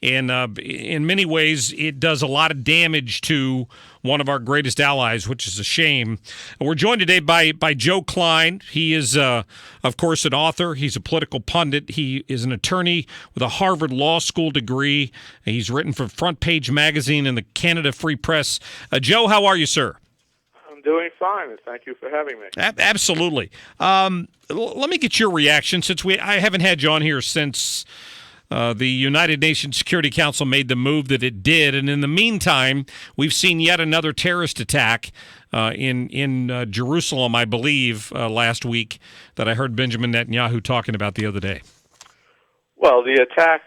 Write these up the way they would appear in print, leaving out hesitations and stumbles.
And in many ways, it does a lot of damage to one of our greatest allies, which is a shame. We're joined today by Joe Klein. He is, of course, an author. He's a political pundit. He is an attorney with a Harvard Law School degree. He's written for Front Page Magazine and the Canada Free Press. Joe, how are you, sir? I'm doing fine, and thank you for having me. Absolutely. Let me get your reaction, since I haven't had you on here since the United Nations Security Council made the move that it did, and in the meantime, we've seen yet another terrorist attack in Jerusalem, I believe, last week, that I heard Benjamin Netanyahu talking about the other day. Well, the attack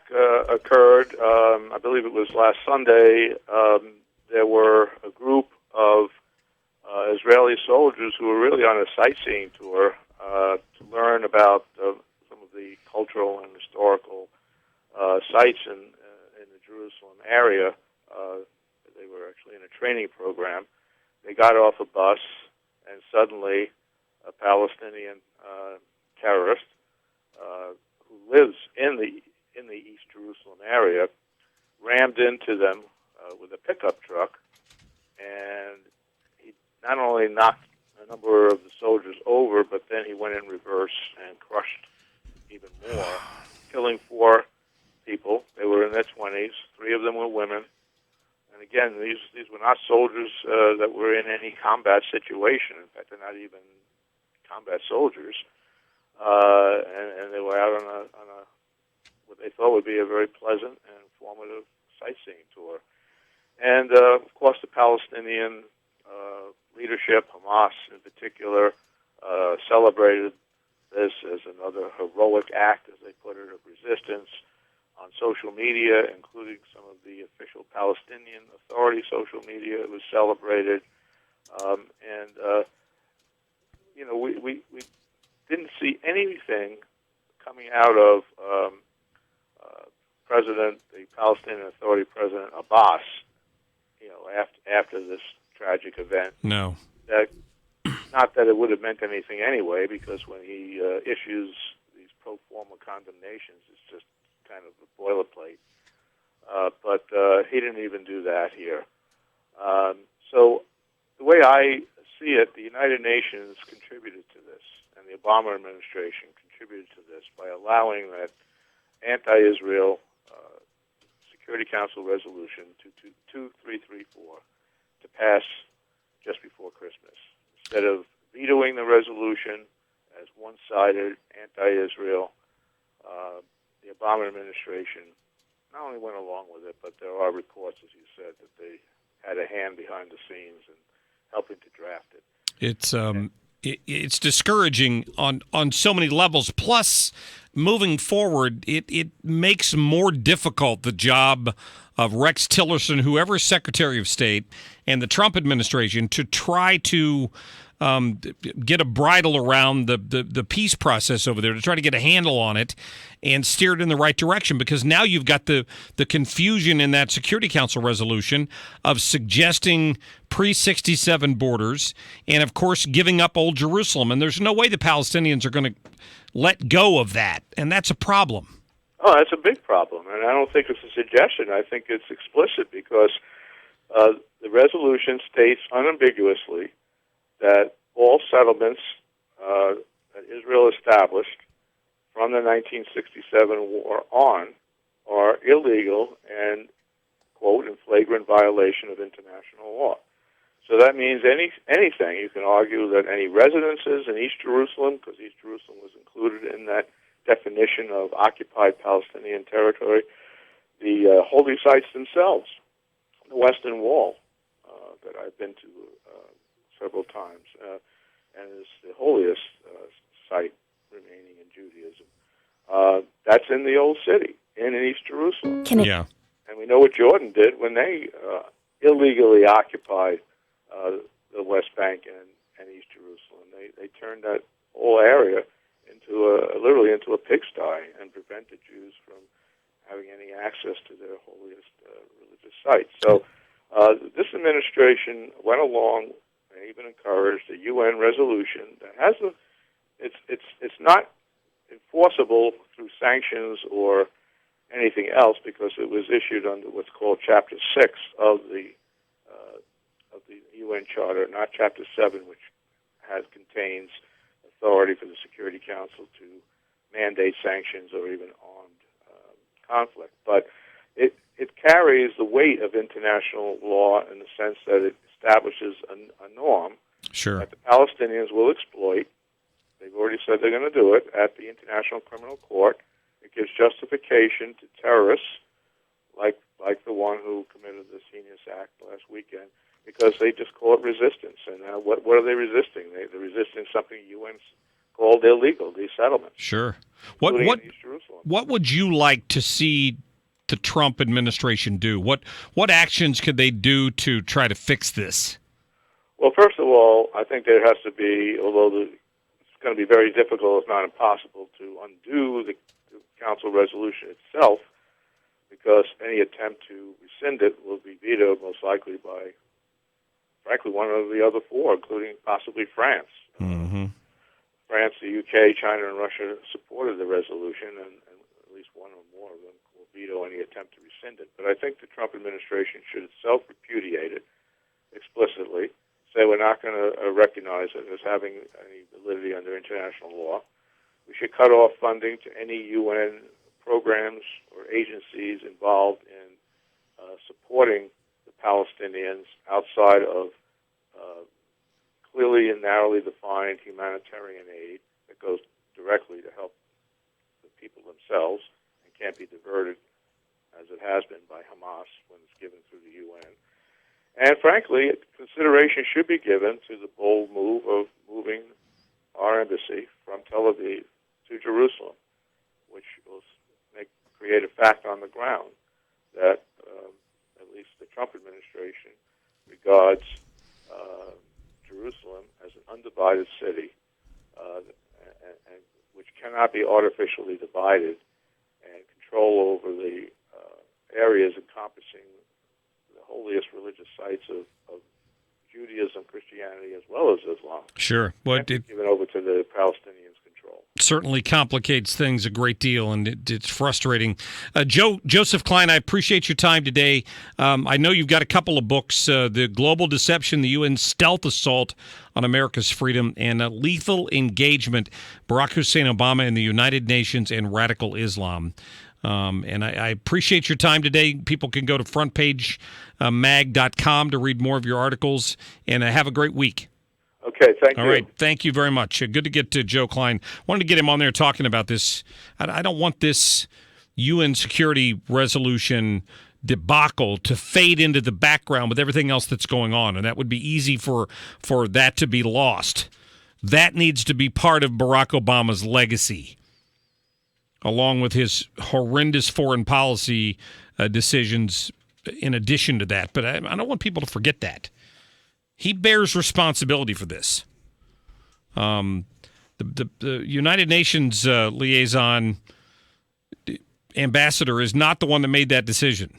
occurred, I believe it was last Sunday. There were a group of Israeli soldiers who were really on a sightseeing tour to learn about some of the cultural and historical sites in the Jerusalem area. They were actually in a training program. They got off a bus, and suddenly a Palestinian terrorist who lives in the East Jerusalem area rammed into them with a pickup truck, and he not only knocked a number of the soldiers over, but then he went in reverse and crushed even more, killing 4 people. They were in their 20s. 3 of them were women. And again, these were not soldiers that were in any combat situation. In fact, they're not even combat soldiers. And they were out on a what they thought would be a very pleasant and informative sightseeing tour. And of course, the Palestinian leadership, Hamas in particular, celebrated this as another heroic act, as they put it, of resistance on social media, including some of the official Palestinian Authority social media. It was celebrated. We didn't see anything coming out of the Palestinian Authority President Abbas, after this tragic event. No. Not that it would have meant anything anyway, because when he issues these pro forma condemnations, it's just kind of a boilerplate. But he didn't even do that here. So the way I see it, the United Nations contributed to this, and the Obama administration contributed to this by allowing that anti-Israel Security Council Resolution 2334 to pass just before Christmas. Instead of vetoing the resolution as one-sided, anti-Israel, the Obama administration not only went along with it, but there are reports, as you said, that they had a hand behind the scenes and helping to draft it. It's discouraging on so many levels. Plus, moving forward, it makes more difficult the job of Rex Tillerson, whoever is Secretary of State, and the Trump administration to try to get a bridle around the peace process over there, to try to get a handle on it and steer it in the right direction, because now you've got the confusion in that Security Council resolution of suggesting pre-67 borders and, of course, giving up Old Jerusalem. And there's no way the Palestinians are going to let go of that, and that's a problem. Oh, that's a big problem, and I don't think it's a suggestion. I think it's explicit, because the resolution states unambiguously that all settlements that Israel established from the 1967 war on are illegal and, quote, in flagrant violation of international law. So that means anything. You can argue that any residences in East Jerusalem, because East Jerusalem was included in that definition of occupied Palestinian territory, the holy sites themselves, the Western Wall that I've been to several times, and is the holiest site remaining in Judaism. That's in the Old City, in East Jerusalem. Yeah. And we know what Jordan did when they illegally occupied the West Bank and East Jerusalem. They turned that whole area literally into a pigsty and prevented Jews from having any access to their holiest religious sites. So this administration went along and even encouraged a UN resolution that has it's not enforceable through sanctions or anything else because it was issued under what's called Chapter 6 of the UN Charter, not Chapter 7, which contains authority for the Security Council to mandate sanctions or even armed conflict. But it carries the weight of international law in the sense that it establishes a norm that the Palestinians will exploit. They've already said they're going to do it at the International Criminal Court. It gives justification to terrorists like the one who committed this heinous act last weekend because they just call it resistance. And what are they resisting? They're resisting something UN called illegal, these settlements. Sure. In East Jerusalem. What would you like to see the Trump administration do? What actions could they do to try to fix this? Well, first of all, I think there has to be, although it's going to be very difficult, if not impossible, to undo the Council resolution itself, because any attempt to rescind it will be vetoed most likely by, frankly, one of the other four, including possibly France. Mm-hmm. France, the UK, China, and Russia supported the resolution, and at least one or more of them will veto any attempt to rescind it. But I think the Trump administration should itself repudiate it explicitly, say we're not going to recognize it as having any validity under international law. We should cut off funding to any UN programs or agencies involved in supporting the Palestinians outside of clearly and narrowly defined humanitarian aid that goes directly to help the people themselves and can't be diverted, as it has been by Hamas when it's given through the UN. And frankly, consideration should be given to the bold move of moving our embassy from Tel Aviv to Jerusalem, which will create a fact on the ground that at least the Trump administration regards Jerusalem as an undivided city, and which cannot be artificially divided, and control over the areas encompassing the holiest religious sites of Judaism, Christianity, as well as Islam. Sure. Given over to the Palestinians' control. Certainly complicates things a great deal, and it's frustrating. Joseph Klein, I appreciate your time today. I know you've got a couple of books, The Global Deception, the UN Stealth Assault on America's Freedom, and Lethal Engagement, Barack Hussein Obama and the United Nations and Radical Islam. And I appreciate your time today. People can go to frontpagemag.com to read more of your articles, and have a great week. Okay, thank you. All right, thank you very much. Good to get to Joe Klein. Wanted to get him on there talking about this. I don't want this UN security resolution debacle to fade into the background with everything else that's going on, and that would be easy for that to be lost. That needs to be part of Barack Obama's legacy, along with his horrendous foreign policy decisions in addition to that. But I don't want people to forget that. He bears responsibility for this. The United Nations liaison ambassador is not the one that made that decision.